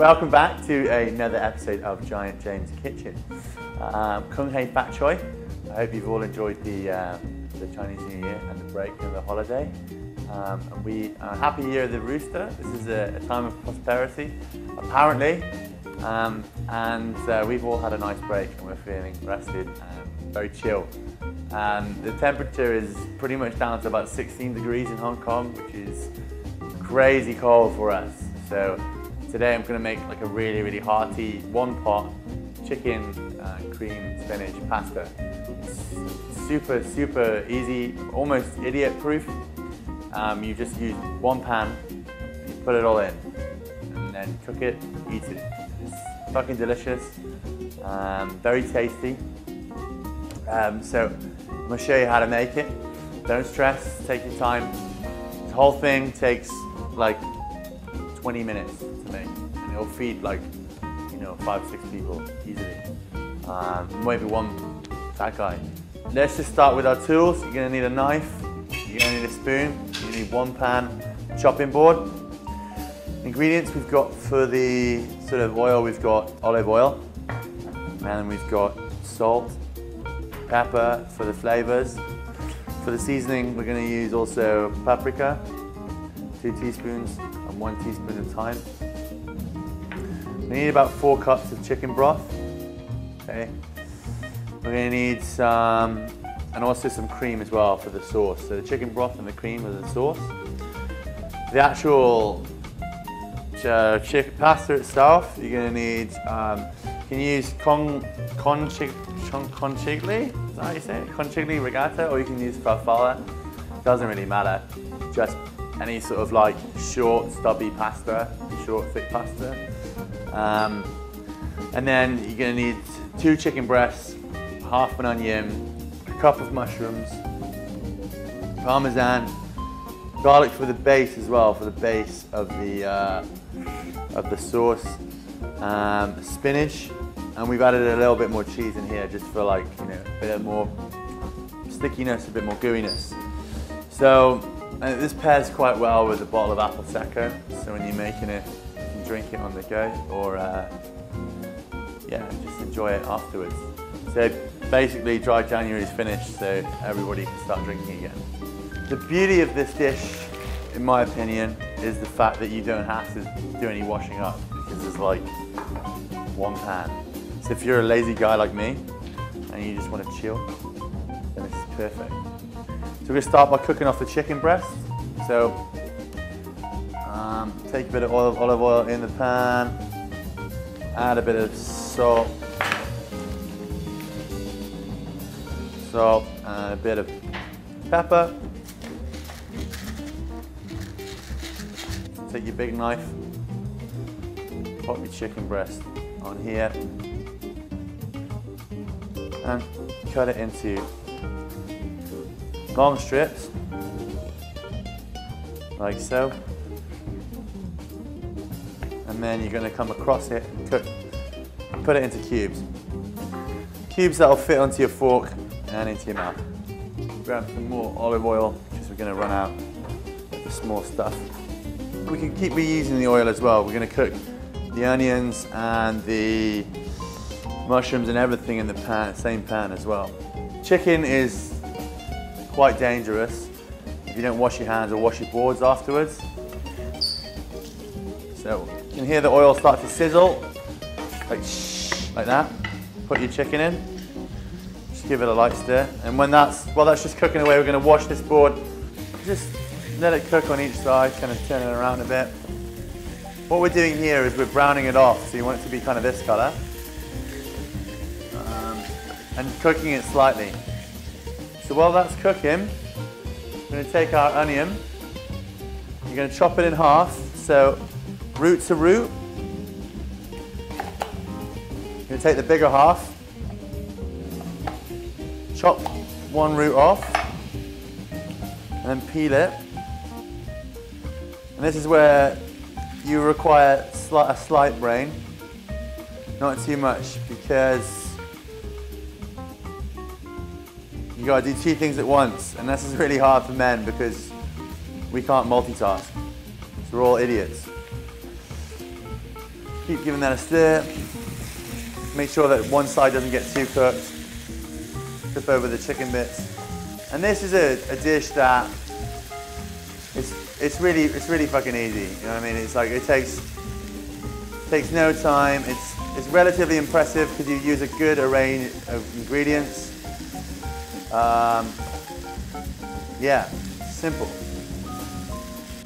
Welcome back to another episode of Giant James Kitchen. Kung Hei Fat Choi. I hope you've all enjoyed the Chinese New Year and the break and the holiday. And we are happy year of the rooster. This is a time of prosperity, apparently. And we've all had a nice break and we're feeling rested and very chill. The temperature is pretty much down to about 16 degrees in Hong Kong, which is crazy cold for us. So today I'm going to make like a really hearty one-pot chicken cream spinach pasta. It's super easy, almost idiot-proof. You just use one pan, you put it all in, and then cook it, eat it. It's fucking delicious, very tasty. So I'm going to show you how to make it. Don't stress, take your time. The whole thing takes like 20 minutes to make, and it'll feed like, 5-6 people easily. Maybe one fat guy. Let's just start with our tools. You're going to need a knife, you're going to need a spoon, you need one pan chopping board. Ingredients we've got for the sort of oil, we've got olive oil, and we've got salt, pepper for the flavors. For the seasoning, we're going to use also paprika, 2 teaspoons and 1 teaspoon of thyme. We need about 4 cups of chicken broth. Okay. We're going to need some, and also some cream as well for the sauce. So the chicken broth and the cream are the sauce. The actual chicken pasta itself, you're going to need, you can use conchigli, is that how you say it? Conchigli regatta, or you can use farfalle. Doesn't really matter. Just any sort of like short, stubby pasta, short, thick pasta. And then you're going to need 2 chicken breasts, half an onion, a cup of mushrooms, parmesan, garlic for the base as well, for the base of the sauce, spinach, and we've added a little bit more cheese in here just for like, a bit more stickiness, a bit more gooiness. So this pairs quite well with a bottle of apple secco, so when you're making it, you can drink it on the go, or just enjoy it afterwards. So basically dry January is finished, so everybody can start drinking again. The beauty of this dish, in my opinion, is the fact that you don't have to do any washing up, because there's like one pan. So if you're a lazy guy like me and you just want to chill, then this is perfect. So we're going to start by cooking off the chicken breast. So take a bit of olive oil in the pan, add a bit of salt, and a bit of pepper. Take your big knife, pop your chicken breast on here, and cut it into long strips, like so. And then you're going to come across it and put it into cubes. Cubes that will fit onto your fork and into your mouth. Grab some more olive oil, because we're going to run out of the small stuff. We can keep reusing the oil as well. We're going to cook the onions and the mushrooms and everything in the pan, same pan as well. Chicken is quite dangerous if you don't wash your hands or wash your boards afterwards. So you can hear the oil start to sizzle, like that. Put your chicken in, just give it a light stir, and while that's just cooking away, we're going to wash this board. Just let it cook on each side, kind of turn it around a bit. What we're doing here is we're browning it off, so you want it to be kind of this color, and cooking it slightly. So while that's cooking, we're going to take our onion, you're going to chop it in half, so root to root. You're going to take the bigger half, chop one root off, and then peel it. And this is where you require a slight brain, not too much, because you got to do 2 things at once, and this is really hard for men because we can't multitask. So we're all idiots. Keep giving that a stir. Make sure that one side doesn't get too cooked. Flip over the chicken bits. And this is a dish that it's really fucking easy. You know what I mean? It's like it takes no time. It's relatively impressive because you use a good array of ingredients. Yeah, simple.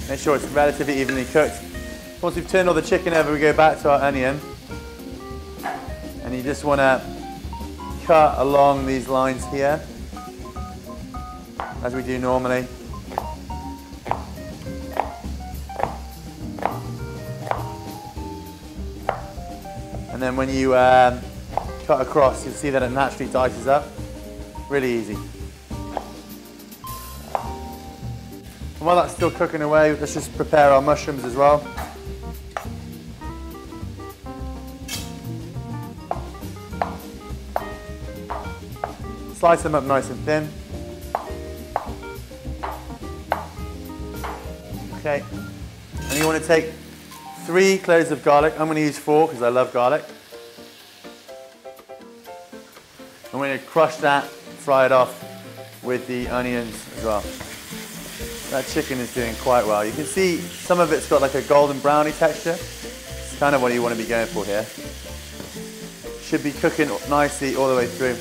Make sure it's relatively evenly cooked. Once we've turned all the chicken over, we go back to our onion. And you just want to cut along these lines here, as we do normally. And then when you cut across, you'll see that it naturally dices up. Really easy. And while that's still cooking away, let's just prepare our mushrooms as well. Slice them up nice and thin. Okay. And you want to take 3 cloves of garlic. I'm going to use 4 because I love garlic. I'm going to crush that, fry it off with the onions as well. That chicken is doing quite well. You can see some of it's got like a golden browny texture. It's kind of what you want to be going for here. Should be cooking nicely all the way through.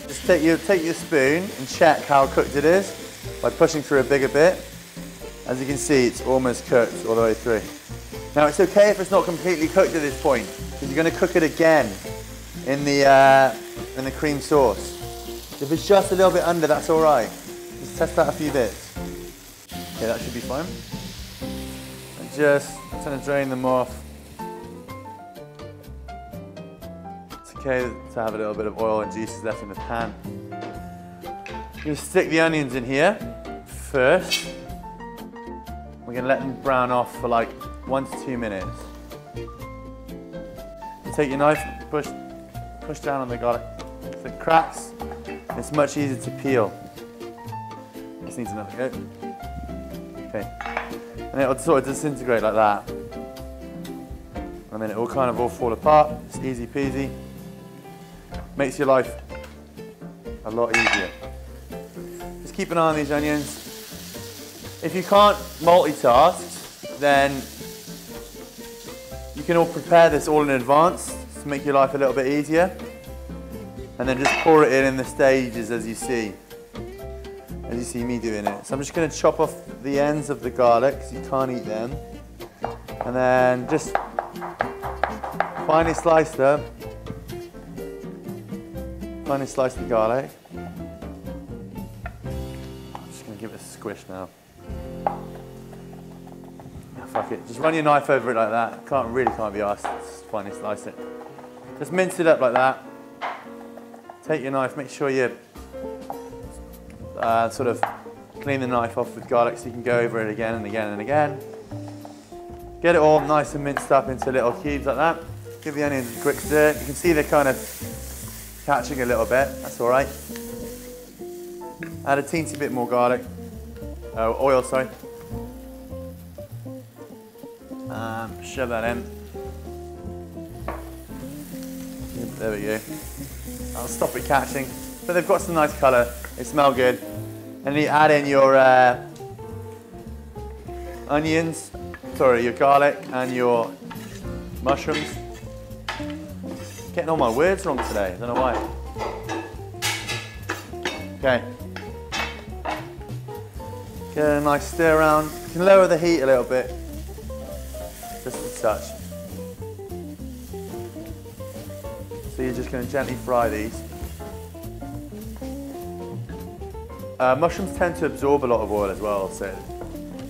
Just take your spoon and check how cooked it is by pushing through a bigger bit. As you can see, it's almost cooked all the way through. Now it's okay if it's not completely cooked at this point, because you're going to cook it again in the cream sauce. If it's just a little bit under, that's all right. Just test out a few bits. Okay, that should be fine. And just going to drain them off. It's okay to have a little bit of oil and juices left in the pan. I'm going to stick the onions in here first. We're going to let them brown off for like 1 to 2 minutes. You take your knife, push down on the garlic. If it cracks, it's much easier to peel. This needs another go. Okay. And it'll sort of disintegrate like that. And then it will kind of all fall apart. It's easy peasy. Makes your life a lot easier. Just keep an eye on these onions. If you can't multitask, then you can all prepare this all in advance to make your life a little bit easier. And then just pour it in the stages as you see me doing it. So I'm just going to chop off the ends of the garlic because you can't eat them. And then just finely slice them. Finely slice the garlic. I'm just going to give it a squish now. Fuck it, just run your knife over it like that. Really can't be arsed. Just finely slice it. Just mince it up like that. Take your knife, make sure you sort of clean the knife off with garlic so you can go over it again and again and again. Get it all nice and minced up into little cubes like that. Give the onions a quick stir. You can see they're kind of catching a little bit. That's all right. Add a teensy bit more garlic. Oil, sorry. Shove that in. There we go. I'll stop it catching. But they've got some nice colour. They smell good. And then you add in your your garlic and your mushrooms. Getting all my words wrong today. I don't know why. Okay. Get a nice stir around. You can lower the heat a little bit. Just a touch. So you're just going to gently fry these. Mushrooms tend to absorb a lot of oil as well, so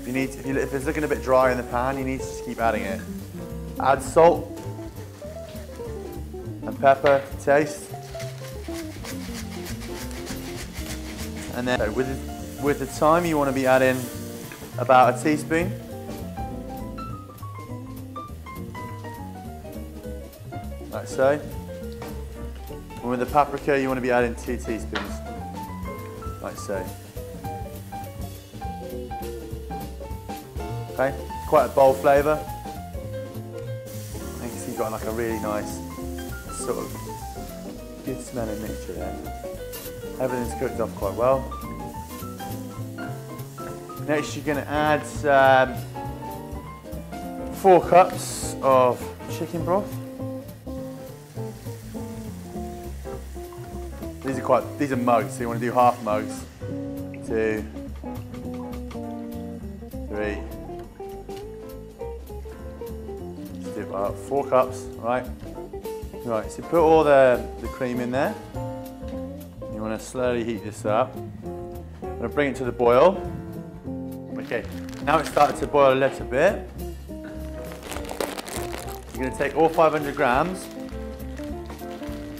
if it's looking a bit dry in the pan, you need to just keep adding it. Add salt and pepper to taste. And then with the thyme, you want to be adding about a teaspoon. Like so. And with the paprika, you want to be adding 2 teaspoons. Like so. Okay, quite a bold flavour. You can see you've got like a really nice sort of good smelling mixture there. Everything's cooked off quite well. Next you're going to add 4 cups of chicken broth. These are mugs, so you want to do half mugs. 2, 3. Let's do about 4 cups, right? Right, so put all the cream in there. You want to slowly heat this up. I'm going to bring it to the boil. Okay, now it's started to boil a little bit. You're going to take all 500 grams,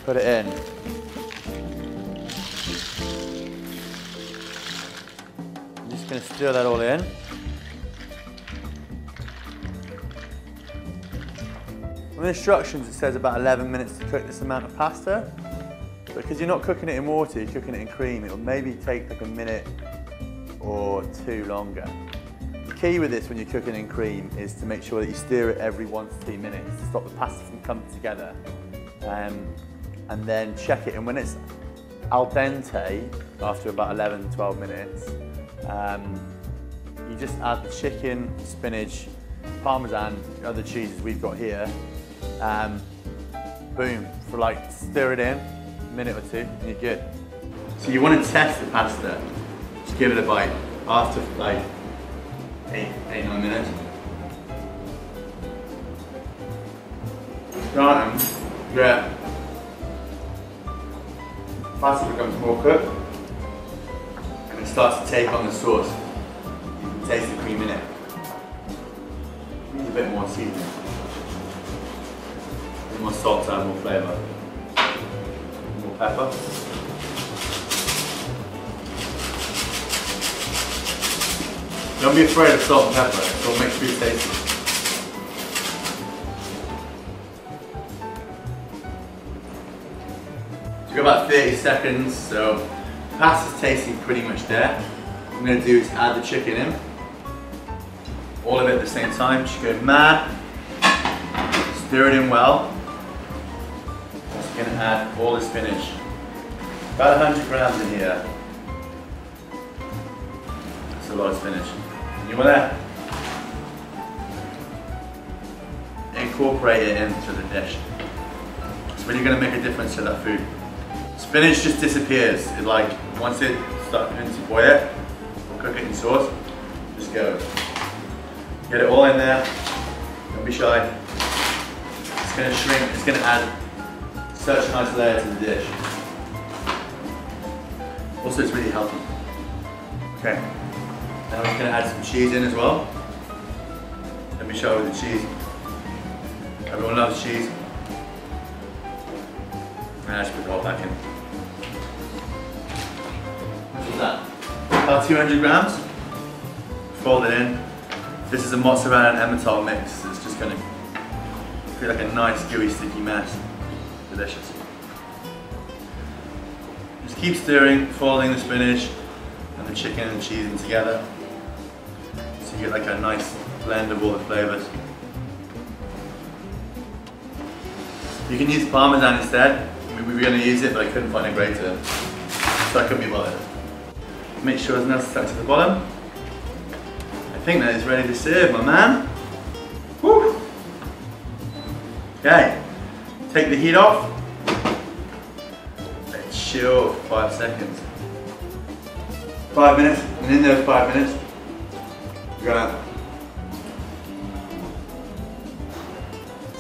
put it in. I'm just going to stir that all in. On the instructions it says about 11 minutes to cook this amount of pasta. Because you're not cooking it in water, you're cooking it in cream, it'll maybe take like a minute or 2 longer. The key with this when you're cooking in cream is to make sure that you stir it every 1 to 2 minutes to stop the pasta from coming together. And then check it, and when it's al dente, after about 11-12 minutes, you just add the chicken, spinach, parmesan, other cheeses we've got here. Boom, for like stir it in, a minute or 2, and you're good. So you want to test the pasta, just give it a bite after like 8-9 minutes. Starting, yeah. Pasta becomes more cooked and it starts to take on the sauce. You can taste the cream in it. Needs a bit more seasoning. A bit more salt to add more flavour. More pepper. Don't be afraid of salt and pepper, it'll make food tasty. So we've got about 30 seconds, so pasta's tasting pretty much there. What I'm going to do is add the chicken in. All of it at the same time, just go mad. Stir it in well. Just going to add all the spinach. About 100 grams in here. That's a lot of spinach. You want to incorporate it into the dish. It's really going to make a difference to that food. Spinach just disappears. It once it starts to boil it, or cook it in sauce, just go. Get it all in there. Don't be shy. It's going to shrink. It's going to add such a nice layer to the dish. Also, it's really healthy. Okay. Now we're going to add some cheese in as well. Let me show you the cheese. Everyone loves cheese. And I just put it all back in. What's that? About 200 grams. Fold it in. This is a mozzarella and Emmental mix. It's just going to create like a nice gooey sticky mess. Delicious. Just keep stirring, folding the spinach and the chicken and cheese in together. So you get like a nice blend of all the flavours. You can use Parmesan instead. We were going to use it, but I couldn't find a grater, so I couldn't be bothered. Make sure there's nothing stuck to the bottom. I think that is ready to serve, my man. Woo! Okay, take the heat off. Let it chill for 5 seconds. 5 minutes, and in those 5 minutes, you're gonna.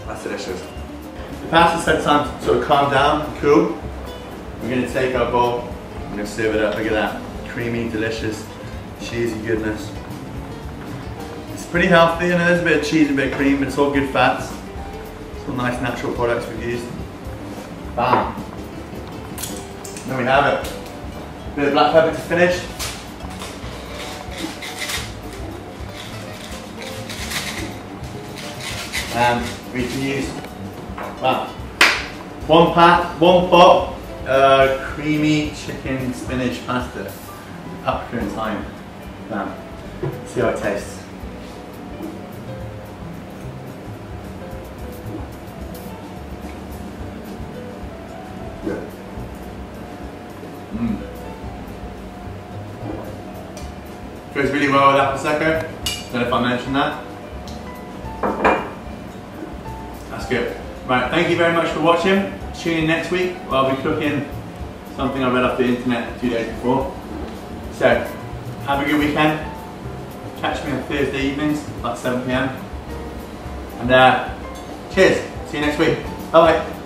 That's delicious. The pasta's had time to sort of calm down and cool. We're going to take our bowl, we're going to serve it up. Look at that, creamy, delicious, cheesy goodness. It's pretty healthy, you know, there's a bit of cheese and a bit of cream, but it's all good fats. It's all nice natural products we've used. Bam. There we have it. A bit of black pepper to finish. And we can use one pot creamy chicken spinach pasta, paprika and thyme. Now, see how it tastes. Good. Mm. Goes really well with that Prosecco. Don't know if I mentioned that. That's good. Right, thank you very much for watching. Tune in next week. I'll be cooking something I read off the internet 2 days before. So, have a good weekend. Catch me on Thursday evenings, like 7 PM. And cheers. See you next week. Bye bye.